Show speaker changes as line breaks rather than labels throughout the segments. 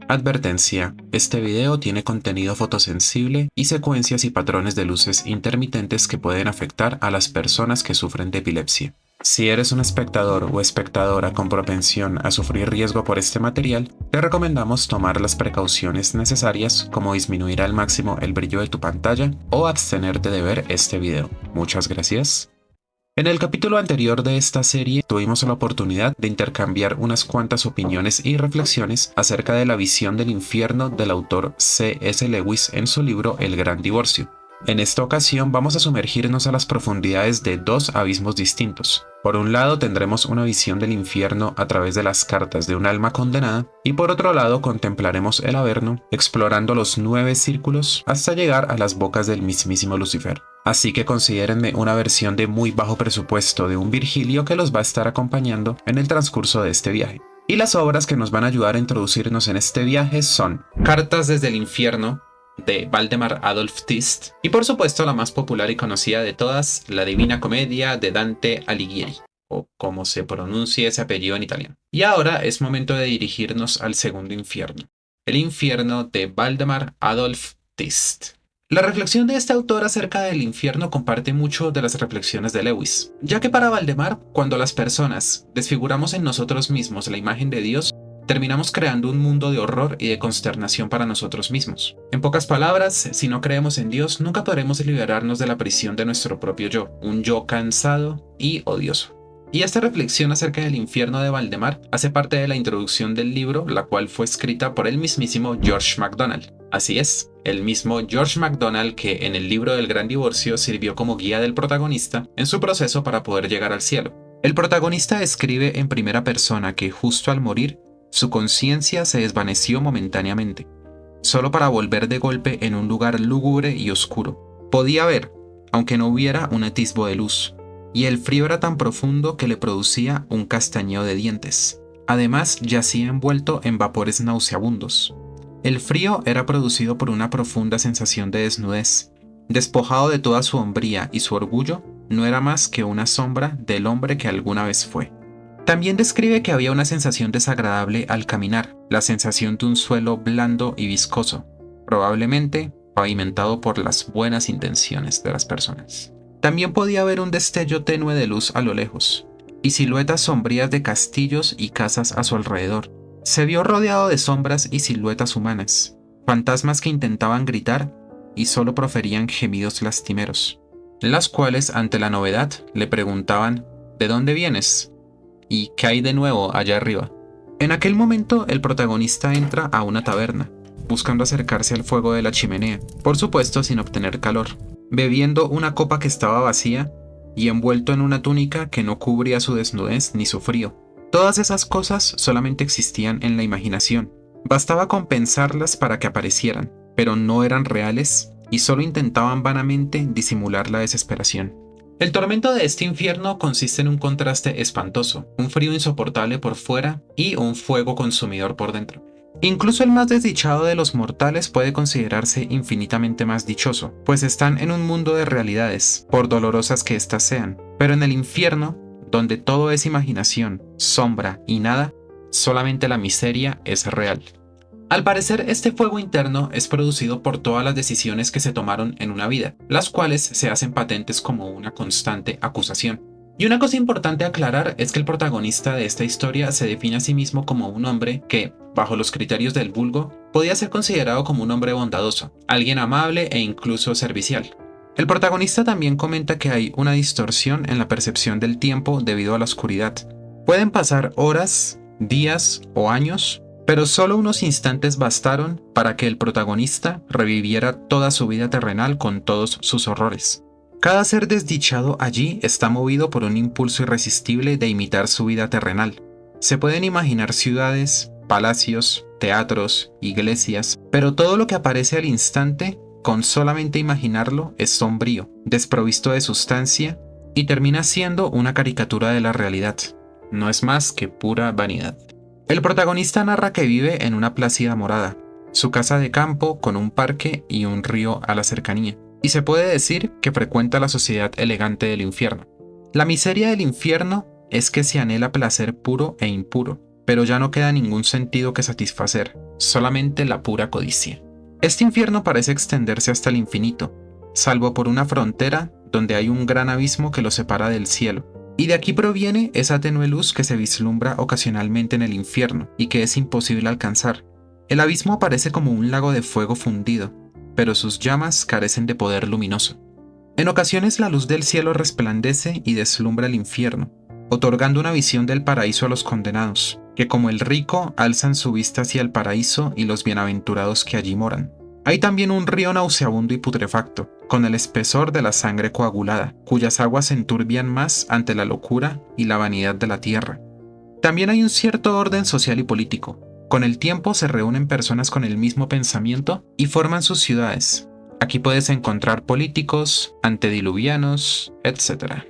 Advertencia: este video tiene contenido fotosensible y secuencias y patrones de luces intermitentes que pueden afectar a las personas que sufren de epilepsia. Si eres un espectador o espectadora con propensión a sufrir riesgo por este material, te recomendamos tomar las precauciones necesarias como disminuir al máximo el brillo de tu pantalla o abstenerte de ver este video. Muchas gracias. En el capítulo anterior de esta serie tuvimos la oportunidad de intercambiar unas cuantas opiniones y reflexiones acerca de la visión del infierno del autor C.S. Lewis en su libro El Gran Divorcio. En esta ocasión vamos a sumergirnos a las profundidades de dos abismos distintos. Por un lado tendremos una visión del infierno a través de las cartas de un alma condenada y por otro lado contemplaremos el Averno explorando los 9 círculos hasta llegar a las bocas del mismísimo Lucifer. Así que considérenme una versión de muy bajo presupuesto de un Virgilio que los va a estar acompañando en el transcurso de este viaje. Y las obras que nos van a ayudar a introducirnos en este viaje son Cartas desde el infierno, de Valdemar Adolph Tist, y por supuesto la más popular y conocida de todas, La Divina Comedia de Dante Alighieri, o como se pronuncia ese apellido en italiano. Y ahora es momento de dirigirnos al segundo infierno, el infierno de Valdemar Adolph Tist. La reflexión de este autor acerca del infierno comparte mucho de las reflexiones de Lewis, ya que para Valdemar, cuando las personas desfiguramos en nosotros mismos la imagen de Dios, terminamos creando un mundo de horror y de consternación para nosotros mismos. En pocas palabras, si no creemos en Dios, nunca podremos liberarnos de la prisión de nuestro propio yo, un yo cansado y odioso. Y esta reflexión acerca del infierno de Valdemar hace parte de la introducción del libro, la cual fue escrita por el mismísimo George MacDonald. Así es, el mismo George MacDonald que en el libro del Gran Divorcio sirvió como guía del protagonista en su proceso para poder llegar al cielo. El protagonista escribe en primera persona que justo al morir, su conciencia se desvaneció momentáneamente, solo para volver de golpe en un lugar lúgubre y oscuro. Podía ver, aunque no hubiera un atisbo de luz, y el frío era tan profundo que le producía un castañeo de dientes. Además, yacía envuelto en vapores nauseabundos. El frío era producido por una profunda sensación de desnudez. Despojado de toda su hombría y su orgullo, no era más que una sombra del hombre que alguna vez fue. También describe que había una sensación desagradable al caminar, la sensación de un suelo blando y viscoso, probablemente pavimentado por las buenas intenciones de las personas. También podía haber un destello tenue de luz a lo lejos, y siluetas sombrías de castillos y casas a su alrededor. Se vio rodeado de sombras y siluetas humanas, fantasmas que intentaban gritar y solo proferían gemidos lastimeros, las cuales ante la novedad le preguntaban ¿de dónde vienes? ¿Y qué hay de nuevo allá arriba? En aquel momento el protagonista entra a una taberna, buscando acercarse al fuego de la chimenea, por supuesto sin obtener calor, bebiendo una copa que estaba vacía y envuelto en una túnica que no cubría su desnudez ni su frío. Todas esas cosas solamente existían en la imaginación. Bastaba con pensarlas para que aparecieran, pero no eran reales y solo intentaban vanamente disimular la desesperación. El tormento de este infierno consiste en un contraste espantoso, un frío insoportable por fuera y un fuego consumidor por dentro. Incluso el más desdichado de los mortales puede considerarse infinitamente más dichoso, pues están en un mundo de realidades, por dolorosas que éstas sean. Pero en el infierno, donde todo es imaginación, sombra y nada, solamente la miseria es real. Al parecer, este fuego interno es producido por todas las decisiones que se tomaron en una vida, las cuales se hacen patentes como una constante acusación. Y una cosa importante a aclarar es que el protagonista de esta historia se define a sí mismo como un hombre que, bajo los criterios del vulgo, podía ser considerado como un hombre bondadoso, alguien amable e incluso servicial. El protagonista también comenta que hay una distorsión en la percepción del tiempo debido a la oscuridad. Pueden pasar horas, días o años, pero solo unos instantes bastaron para que el protagonista reviviera toda su vida terrenal con todos sus horrores. Cada ser desdichado allí está movido por un impulso irresistible de imitar su vida terrenal. Se pueden imaginar ciudades, palacios, teatros, iglesias, pero todo lo que aparece al instante, con solamente imaginarlo, es sombrío, desprovisto de sustancia y termina siendo una caricatura de la realidad. No es más que pura vanidad. El protagonista narra que vive en una plácida morada, su casa de campo con un parque y un río a la cercanía, y se puede decir que frecuenta la sociedad elegante del infierno. La miseria del infierno es que se anhela placer puro e impuro, pero ya no queda ningún sentido que satisfacer. solamente la pura codicia. Este infierno parece extenderse hasta el infinito, salvo por una frontera donde hay un gran abismo que lo separa del cielo. Y de aquí proviene esa tenue luz que se vislumbra ocasionalmente en el infierno y que es imposible alcanzar. El abismo parece como un lago de fuego fundido, pero sus llamas carecen de poder luminoso. En ocasiones la luz del cielo resplandece y deslumbra el infierno, otorgando una visión del paraíso a los condenados, que como el rico alzan su vista hacia el paraíso y los bienaventurados que allí moran. Hay también un río nauseabundo y putrefacto, con el espesor de la sangre coagulada, cuyas aguas se enturbian más ante la locura y la vanidad de la tierra. También hay un cierto orden social y político. Con el tiempo se reúnen personas con el mismo pensamiento y forman sus ciudades. Aquí puedes encontrar políticos, antediluvianos, etc.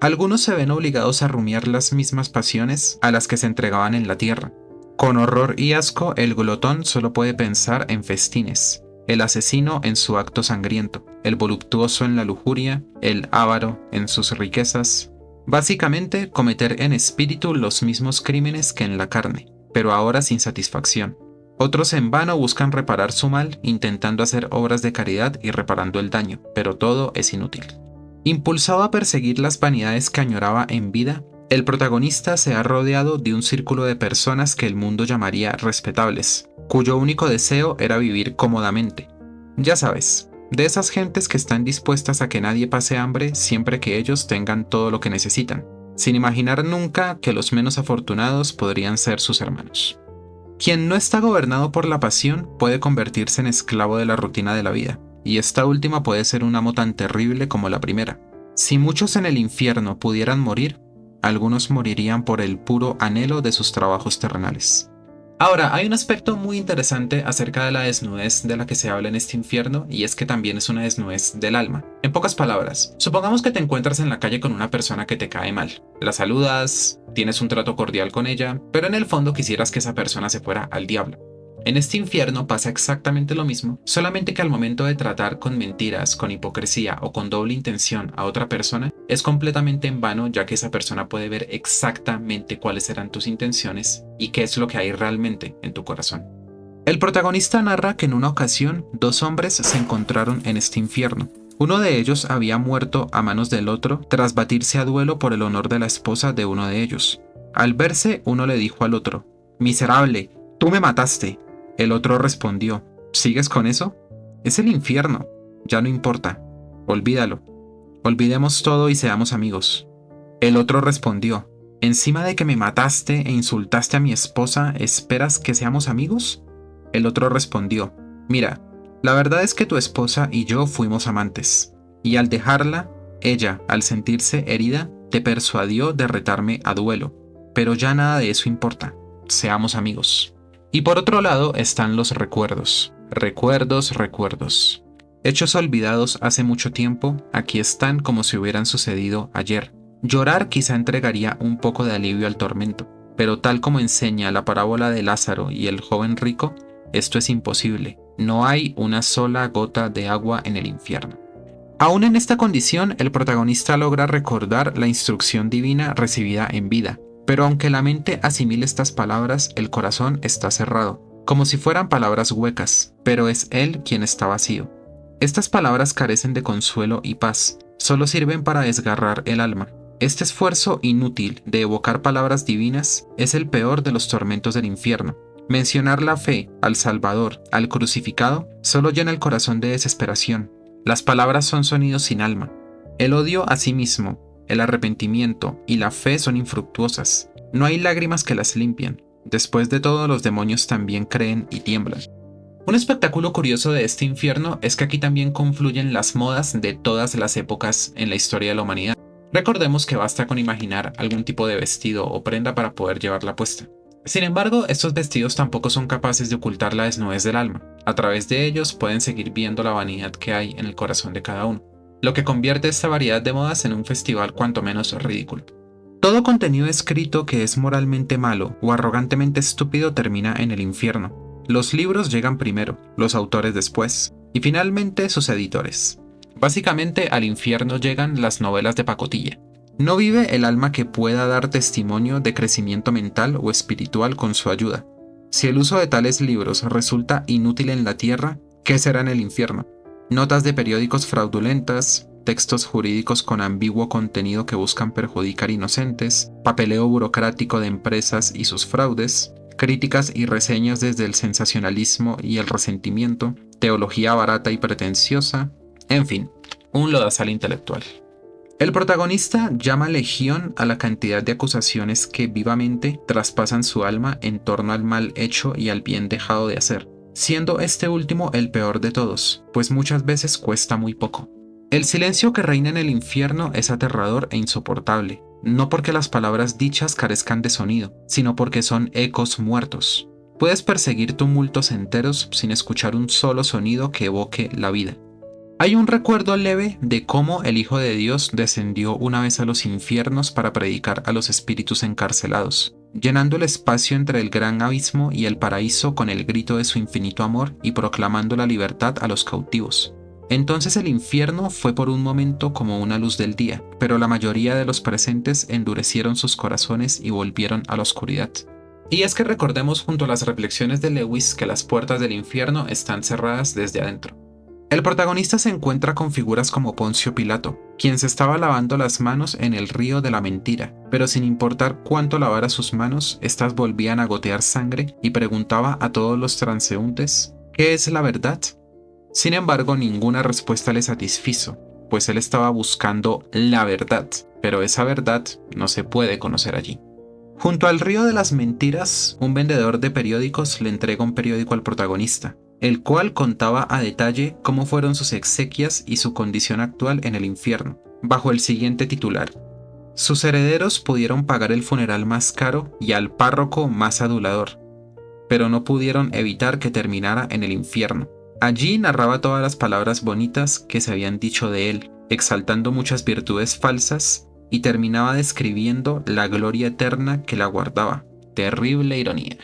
Algunos se ven obligados a rumiar las mismas pasiones a las que se entregaban en la tierra. Con horror y asco, el glotón solo puede pensar en festines, el asesino en su acto sangriento, el voluptuoso en la lujuria, el avaro en sus riquezas. Básicamente, cometer en espíritu los mismos crímenes que en la carne, pero ahora sin satisfacción. Otros en vano buscan reparar su mal, intentando hacer obras de caridad y reparando el daño, pero todo es inútil. Impulsado a perseguir las vanidades que añoraba en vida, el protagonista se ha rodeado de un círculo de personas que el mundo llamaría respetables, cuyo único deseo era vivir cómodamente. Ya sabes, de esas gentes que están dispuestas a que nadie pase hambre siempre que ellos tengan todo lo que necesitan, sin imaginar nunca que los menos afortunados podrían ser sus hermanos. Quien no está gobernado por la pasión puede convertirse en esclavo de la rutina de la vida, y esta última puede ser un amo tan terrible como la primera. Si muchos en el infierno pudieran morir, algunos morirían por el puro anhelo de sus trabajos terrenales. Ahora, hay un aspecto muy interesante acerca de la desnudez de la que se habla en este infierno, y es que también es una desnudez del alma. En pocas palabras, supongamos que te encuentras en la calle con una persona que te cae mal. La saludas, tienes un trato cordial con ella, pero en el fondo quisieras que esa persona se fuera al diablo. En este infierno pasa exactamente lo mismo, solamente que al momento de tratar con mentiras, con hipocresía o con doble intención a otra persona, es completamente en vano, ya que esa persona puede ver exactamente cuáles eran tus intenciones y qué es lo que hay realmente en tu corazón. El protagonista narra que en una ocasión dos hombres se encontraron en este infierno. Uno de ellos había muerto a manos del otro tras batirse a duelo por el honor de la esposa de uno de ellos. Al verse, uno le dijo al otro: «Miserable, tú me mataste». El otro respondió: «¿Sigues con eso? Es el infierno, ya no importa, olvídalo. Olvidemos todo y seamos amigos». El otro respondió: «¿Encima de que me mataste e insultaste a mi esposa, esperas que seamos amigos?». El otro respondió: «Mira, la verdad es que tu esposa y yo fuimos amantes, y al dejarla, ella, al sentirse herida, te persuadió de retarme a duelo, pero ya nada de eso importa, seamos amigos». Y por otro lado están los recuerdos. Recuerdos. Hechos olvidados hace mucho tiempo, aquí están como si hubieran sucedido ayer. Llorar quizá entregaría un poco de alivio al tormento, pero tal como enseña la parábola de Lázaro y el joven rico, esto es imposible. No hay una sola gota de agua en el infierno. Aún en esta condición, el protagonista logra recordar la instrucción divina recibida en vida. Pero aunque la mente asimile estas palabras, el corazón está cerrado, como si fueran palabras huecas, pero es él quien está vacío. Estas palabras carecen de consuelo y paz, solo sirven para desgarrar el alma. Este esfuerzo inútil de evocar palabras divinas es el peor de los tormentos del infierno. Mencionar la fe, al Salvador, al crucificado, solo llena el corazón de desesperación. Las palabras son sonidos sin alma. El odio a sí mismo, el arrepentimiento y la fe son infructuosas. No hay lágrimas que las limpien. Después de todo, los demonios también creen y tiemblan. Un espectáculo curioso de este infierno es que aquí también confluyen las modas de todas las épocas en la historia de la humanidad. Recordemos que basta con imaginar algún tipo de vestido o prenda para poder llevarla puesta. Sin embargo, estos vestidos tampoco son capaces de ocultar la desnudez del alma. A través de ellos pueden seguir viendo la vanidad que hay en el corazón de cada uno, lo que convierte esta variedad de modas en un festival cuanto menos ridículo. Todo contenido escrito que es moralmente malo o arrogantemente estúpido termina en el infierno. Los libros llegan primero, los autores después, y finalmente sus editores. Básicamente al infierno llegan las novelas de pacotilla. No vive el alma que pueda dar testimonio de crecimiento mental o espiritual con su ayuda. Si el uso de tales libros resulta inútil en la tierra, ¿qué será en el infierno? Notas de periódicos fraudulentas, textos jurídicos con ambiguo contenido que buscan perjudicar inocentes, papeleo burocrático de empresas y sus fraudes, críticas y reseñas desde el sensacionalismo y el resentimiento, teología barata y pretenciosa, en fin, un lodazal intelectual. El protagonista llama legión a la cantidad de acusaciones que vivamente traspasan su alma en torno al mal hecho y al bien dejado de hacer, siendo este último el peor de todos, pues muchas veces cuesta muy poco. El silencio que reina en el infierno es aterrador e insoportable, no porque las palabras dichas carezcan de sonido, sino porque son ecos muertos. Puedes perseguir tumultos enteros sin escuchar un solo sonido que evoque la vida. Hay un recuerdo leve de cómo el Hijo de Dios descendió una vez a los infiernos para predicar a los espíritus encarcelados, llenando el espacio entre el gran abismo y el paraíso con el grito de su infinito amor y proclamando la libertad a los cautivos. Entonces el infierno fue por un momento como una luz del día, pero la mayoría de los presentes endurecieron sus corazones y volvieron a la oscuridad. Y es que recordemos junto a las reflexiones de Lewis que las puertas del infierno están cerradas desde adentro. El protagonista se encuentra con figuras como Poncio Pilato, quien se estaba lavando las manos en el río de la mentira, pero sin importar cuánto lavara sus manos, éstas volvían a gotear sangre y preguntaba a todos los transeúntes, ¿qué es la verdad? Sin embargo, ninguna respuesta le satisfizo, pues él estaba buscando la verdad, pero esa verdad no se puede conocer allí. Junto al río de las mentiras, un vendedor de periódicos le entrega un periódico al protagonista, el cual contaba a detalle cómo fueron sus exequias y su condición actual en el infierno, bajo el siguiente titular. Sus herederos pudieron pagar el funeral más caro y al párroco más adulador, pero no pudieron evitar que terminara en el infierno. Allí narraba todas las palabras bonitas que se habían dicho de él, exaltando muchas virtudes falsas, y terminaba describiendo la gloria eterna que la guardaba. Terrible ironía.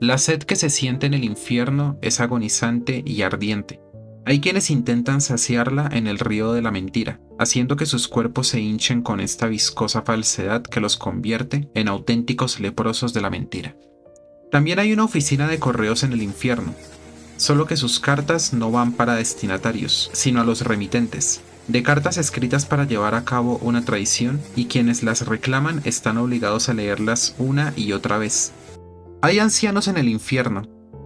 La sed que se siente en el infierno es agonizante y ardiente. Hay quienes intentan saciarla en el río de la mentira, haciendo que sus cuerpos se hinchen con esta viscosa falsedad que los convierte en auténticos leprosos de la mentira. También hay una oficina de correos en el infierno, solo que sus cartas no van para destinatarios, sino a los remitentes, de cartas escritas para llevar a cabo una traición, y quienes las reclaman están obligados a leerlas una y otra vez. Hay ancianos en el infierno,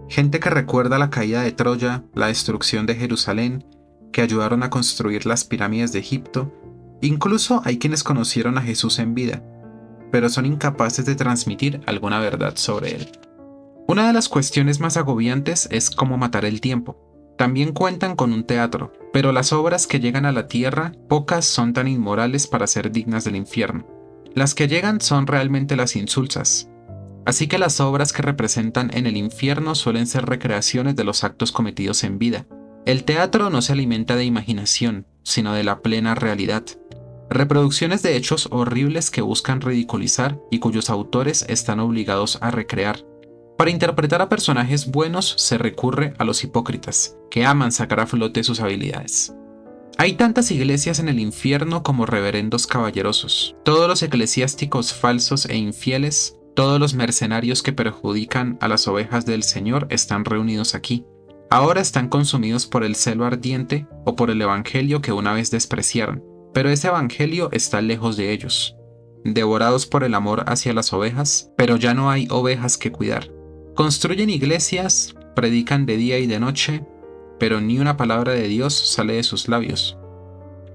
gente que recuerda la caída de Troya, la destrucción de Jerusalén, que ayudaron a construir las pirámides de Egipto. Incluso hay quienes conocieron a Jesús en vida, pero son incapaces de transmitir alguna verdad sobre él. Una de las cuestiones más agobiantes es cómo matar el tiempo. También cuentan con un teatro, pero las obras que llegan a la tierra, pocas son tan inmorales para ser dignas del infierno. Las que llegan son realmente las insulsas. Así que las obras que representan en el infierno suelen ser recreaciones de los actos cometidos en vida. El teatro no se alimenta de imaginación, sino de la plena realidad. Reproducciones de hechos horribles que buscan ridiculizar y cuyos autores están obligados a recrear. Para interpretar a personajes buenos se recurre a los hipócritas, que aman sacar a flote sus habilidades. Hay tantas iglesias en el infierno como reverendos caballerosos. Todos los eclesiásticos falsos e infieles, todos los mercenarios que perjudican a las ovejas del Señor están reunidos aquí. Ahora están consumidos por el celo ardiente o por el evangelio que una vez despreciaron, pero ese evangelio está lejos de ellos. Devorados por el amor hacia las ovejas, pero ya no hay ovejas que cuidar. Construyen iglesias, predican de día y de noche, pero ni una palabra de Dios sale de sus labios.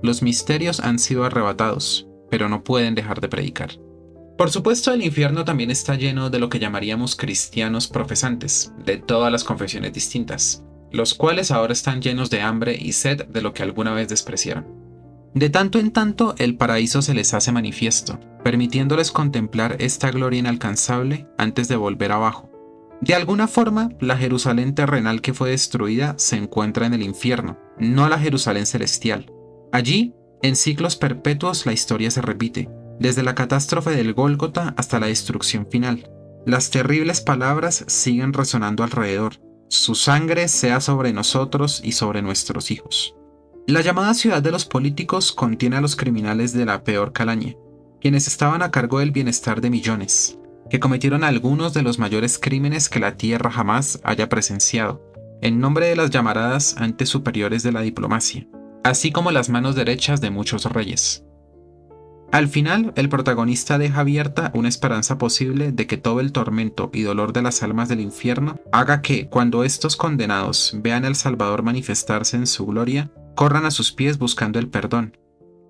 Los misterios han sido arrebatados, pero no pueden dejar de predicar. Por supuesto, el infierno también está lleno de lo que llamaríamos cristianos profesantes, de todas las confesiones distintas, los cuales ahora están llenos de hambre y sed de lo que alguna vez despreciaron. De tanto en tanto, el paraíso se les hace manifiesto, permitiéndoles contemplar esta gloria inalcanzable antes de volver abajo. De alguna forma, la Jerusalén terrenal que fue destruida se encuentra en el infierno, no la Jerusalén celestial. Allí, en ciclos perpetuos, la historia se repite, desde la catástrofe del Gólgota hasta la destrucción final. Las terribles palabras siguen resonando alrededor. Su sangre sea sobre nosotros y sobre nuestros hijos. La llamada ciudad de los políticos contiene a los criminales de la peor calaña, quienes estaban a cargo del bienestar de millones. que cometieron algunos de los mayores crímenes que la tierra jamás haya presenciado, en nombre de las llamaradas entes superiores de la diplomacia, así como las manos derechas de muchos reyes. Al final, el protagonista deja abierta una esperanza posible de que todo el tormento y dolor de las almas del infierno haga que, cuando estos condenados vean al Salvador manifestarse en su gloria, corran a sus pies buscando el perdón,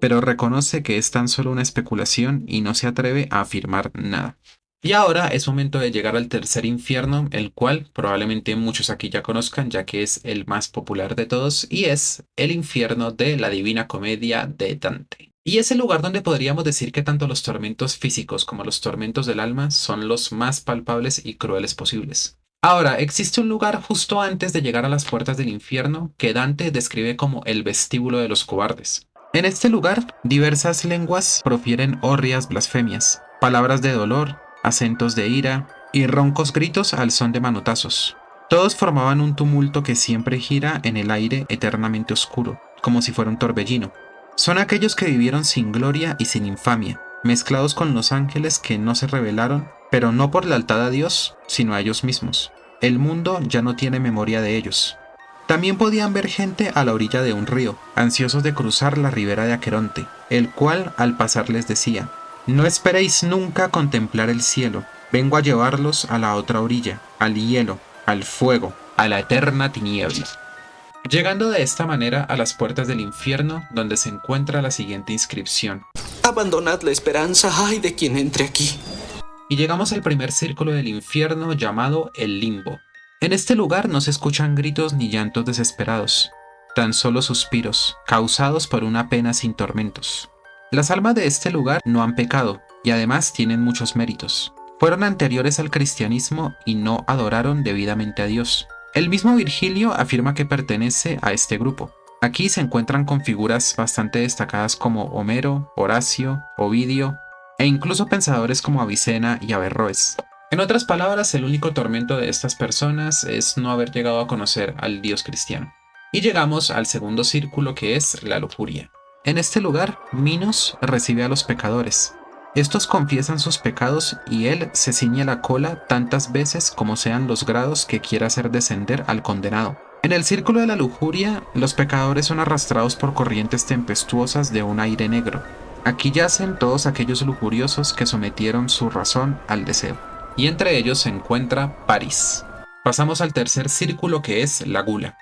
pero reconoce que es tan solo una especulación y no se atreve a afirmar nada. Y ahora es momento de llegar al tercer infierno, el cual probablemente muchos aquí ya conozcan, ya que es el más popular de todos, y es el infierno de la Divina Comedia de Dante. Y es el lugar donde podríamos decir que tanto los tormentos físicos como los tormentos del alma son los más palpables y crueles posibles. Ahora, existe un lugar justo antes de llegar a las puertas del infierno que Dante describe como el vestíbulo de los cobardes. En este lugar, diversas lenguas profieren hórridas blasfemias, palabras de dolor, acentos de ira y roncos gritos al son de manotazos. Todos formaban un tumulto que siempre gira en el aire eternamente oscuro, como si fuera un torbellino. Son aquellos que vivieron sin gloria y sin infamia, mezclados con los ángeles que no se rebelaron, pero no por lealtad a Dios, sino a ellos mismos. El mundo ya no tiene memoria de ellos. También podían ver gente a la orilla de un río, ansiosos de cruzar la ribera de Aqueronte, el cual al pasar les decía: «No esperéis nunca contemplar el cielo, vengo a llevarlos a la otra orilla, al hielo, al fuego, a la eterna tiniebla». Llegando de esta manera a las puertas del infierno, donde se encuentra la siguiente inscripción:
«Abandonad la esperanza, ay de quien entre aquí».
Y llegamos al primer círculo del infierno llamado el limbo. En este lugar no se escuchan gritos ni llantos desesperados, tan solo suspiros, causados por una pena sin tormentos. Las almas de este lugar no han pecado, y además tienen muchos méritos. Fueron anteriores al cristianismo y no adoraron debidamente a Dios. El mismo Virgilio afirma que pertenece a este grupo. Aquí se encuentran con figuras bastante destacadas como Homero, Horacio, Ovidio e incluso pensadores como Avicena y Averroes. En otras palabras, el único tormento de estas personas es no haber llegado a conocer al Dios cristiano. Y llegamos al segundo círculo, que es la lujuria. En este lugar, Minos recibe a los pecadores. Estos confiesan sus pecados y él se ciñe la cola tantas veces como sean los grados que quiera hacer descender al condenado. En el círculo de la lujuria, los pecadores son arrastrados por corrientes tempestuosas de un aire negro. Aquí yacen todos aquellos lujuriosos que sometieron su razón al deseo. Y entre ellos se encuentra París. Pasamos al tercer círculo, que es la gula.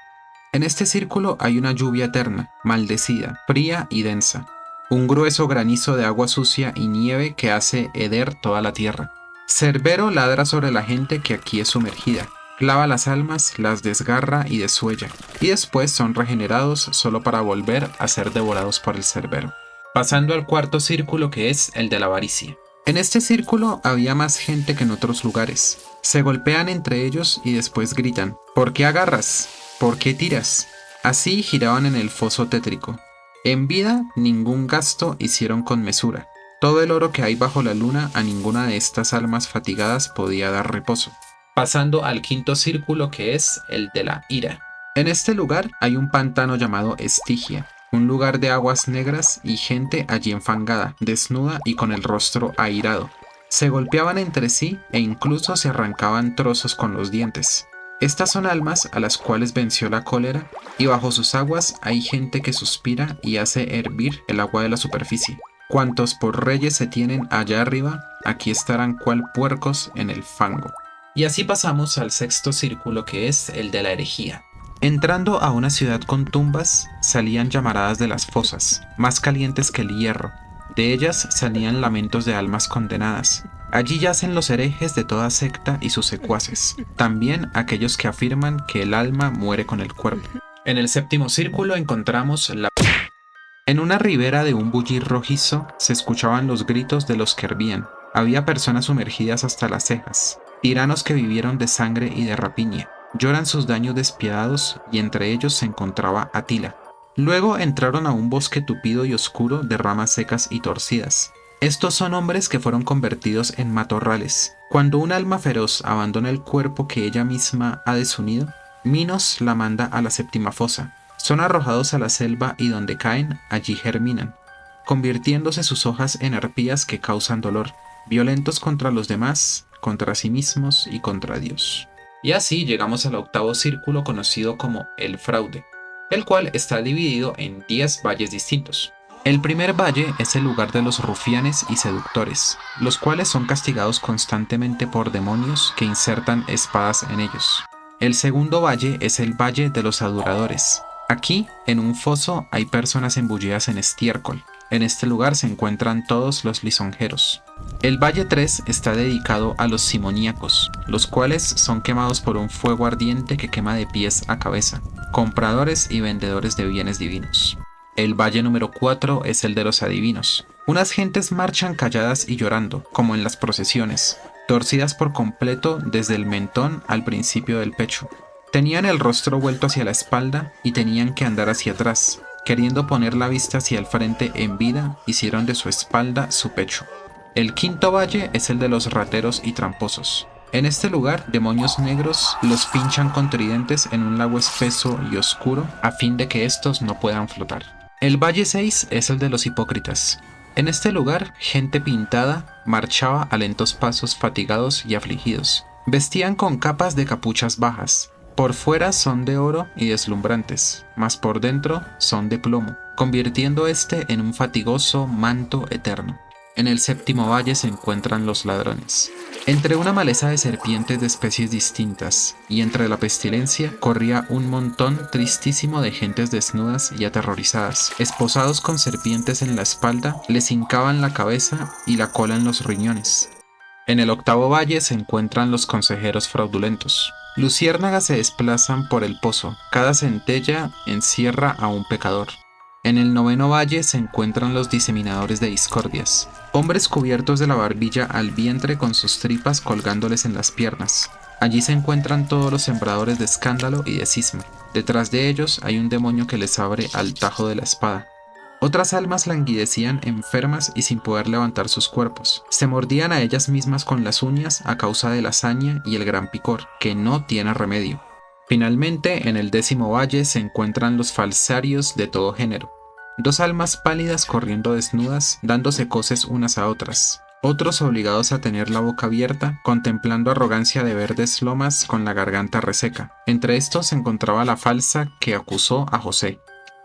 En este círculo hay una lluvia eterna, maldecida, fría y densa. Un grueso granizo de agua sucia y nieve que hace heder toda la tierra. Cerbero ladra sobre la gente que aquí es sumergida, clava las almas, las desgarra y desuella, y después son regenerados solo para volver a ser devorados por el Cerbero. Pasando al cuarto círculo, que es el de la avaricia. En este círculo había más gente que en otros lugares. Se golpean entre ellos y después gritan: «¿Por qué agarras? ¿Por qué tiras?». Así giraban en el foso tétrico. En vida, ningún gasto hicieron con mesura. Todo el oro que hay bajo la luna a ninguna de estas almas fatigadas podía dar reposo. Pasando al quinto círculo, que es el de la ira. En este lugar hay un pantano llamado Estigia, un lugar de aguas negras y gente allí enfangada, desnuda y con el rostro airado. Se golpeaban entre sí e incluso se arrancaban trozos con los dientes. Estas son almas a las cuales venció la cólera, y bajo sus aguas hay gente que suspira y hace hervir el agua de la superficie. Cuantos por reyes se tienen allá arriba, aquí estarán cual puercos en el fango. Y así pasamos al sexto círculo, que es el de la herejía. Entrando a una ciudad con tumbas, salían llamaradas de las fosas, más calientes que el hierro. De ellas salían lamentos de almas condenadas. Allí yacen los herejes de toda secta y sus secuaces, también aquellos que afirman que el alma muere con el cuerpo. En el séptimo círculo encontramos la... En una ribera de un bullir rojizo se escuchaban los gritos de los que hervían. Había personas sumergidas hasta las cejas, tiranos que vivieron de sangre y de rapiña. Lloran sus daños despiadados y entre ellos se encontraba Atila. Luego entraron a un bosque tupido y oscuro de ramas secas y torcidas. Estos son hombres que fueron convertidos en matorrales. Cuando un alma feroz abandona el cuerpo que ella misma ha desunido, Minos la manda a la séptima fosa. Son arrojados a la selva y donde caen, allí germinan, convirtiéndose sus hojas en arpías que causan dolor. Violentos contra los demás, contra sí mismos y contra Dios. Y así llegamos al octavo círculo conocido como el fraude, el cual está dividido en 10 valles distintos. El primer valle es el lugar de los rufianes y seductores, los cuales son castigados constantemente por demonios que insertan espadas en ellos. El segundo valle es el valle de los adoradores. Aquí, en un foso, hay personas embullidas en estiércol. En este lugar se encuentran todos los lisonjeros. El valle 3 está dedicado a los simoníacos, los cuales son quemados por un fuego ardiente que quema de pies a cabeza, compradores y vendedores de bienes divinos. El valle número 4 es el de los adivinos. Unas gentes marchan calladas y llorando, como en las procesiones, torcidas por completo desde el mentón al principio del pecho. Tenían el rostro vuelto hacia la espalda y tenían que andar hacia atrás. Queriendo poner la vista hacia el frente en vida, hicieron de su espalda su pecho. El quinto valle es el de los rateros y tramposos. En este lugar, demonios negros los pinchan con tridentes en un lago espeso y oscuro a fin de que estos no puedan flotar. El valle 6 es el de los hipócritas. En este lugar, gente pintada marchaba a lentos pasos fatigados y afligidos. Vestían con capas de capuchas bajas. Por fuera son de oro y deslumbrantes, mas por dentro son de plomo, convirtiendo este en un fatigoso manto eterno. En el séptimo valle se encuentran los ladrones. Entre una maleza de serpientes de especies distintas y entre la pestilencia corría un montón tristísimo de gentes desnudas y aterrorizadas. Esposados con serpientes en la espalda, les hincaban la cabeza y la cola en los riñones. En el octavo valle se encuentran los consejeros fraudulentos. Luciérnagas se desplazan por el pozo, cada centella encierra a un pecador. En el noveno valle se encuentran los diseminadores de discordias, hombres cubiertos de la barbilla al vientre con sus tripas colgándoles en las piernas. Allí se encuentran todos los sembradores de escándalo y de cisma. Detrás de ellos hay un demonio que les abre al tajo de la espada. Otras almas languidecían enfermas y sin poder levantar sus cuerpos. Se mordían a ellas mismas con las uñas a causa de la saña y el gran picor, que no tiene remedio. Finalmente, en el décimo valle se encuentran los falsarios de todo género. Dos almas pálidas corriendo desnudas, dándose coces unas a otras. Otros obligados a tener la boca abierta, contemplando arrogancia de verdes lomas con la garganta reseca. Entre estos se encontraba la falsa que acusó a José.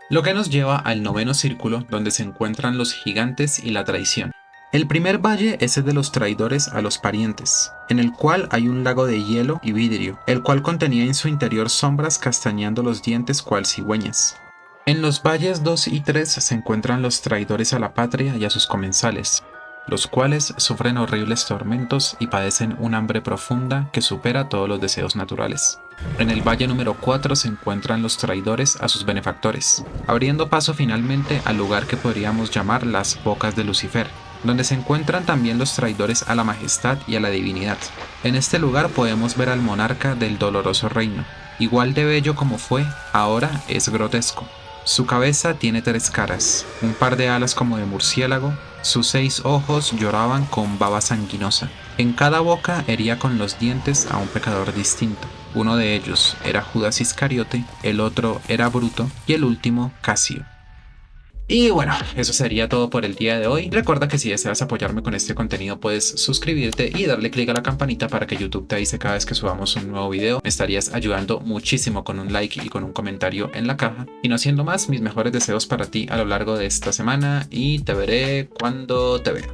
Lo que nos lleva al noveno círculo, donde se encuentran los gigantes y la traición. El primer valle es el de los traidores a los parientes, en el cual hay un lago de hielo y vidrio, el cual contenía en su interior sombras castañando los dientes cual cigüeñas. En los valles 2 y 3 se encuentran los traidores a la patria y a sus comensales, los cuales sufren horribles tormentos y padecen un hambre profunda que supera todos los deseos naturales. En el valle número 4 se encuentran los traidores a sus benefactores, abriendo paso finalmente al lugar que podríamos llamar las bocas de Lucifer, donde se encuentran también los traidores a la majestad y a la divinidad. En este lugar podemos ver al monarca del doloroso reino. Igual de bello como fue, ahora es grotesco. Su cabeza tiene 3 caras, un par de alas como de murciélago, sus 6 ojos lloraban con baba sanguinosa. En cada boca hería con los dientes a un pecador distinto. Uno de ellos era Judas Iscariote, el otro era Bruto y el último Casio. Y bueno, eso sería todo por el día de hoy. Recuerda que si deseas apoyarme con este contenido puedes suscribirte y darle clic a la campanita para que YouTube te avise cada vez que subamos un nuevo video. Me estarías ayudando muchísimo con un like y con un comentario en la caja. Y no siendo más, mis mejores deseos para ti a lo largo de esta semana y te veré cuando te vea.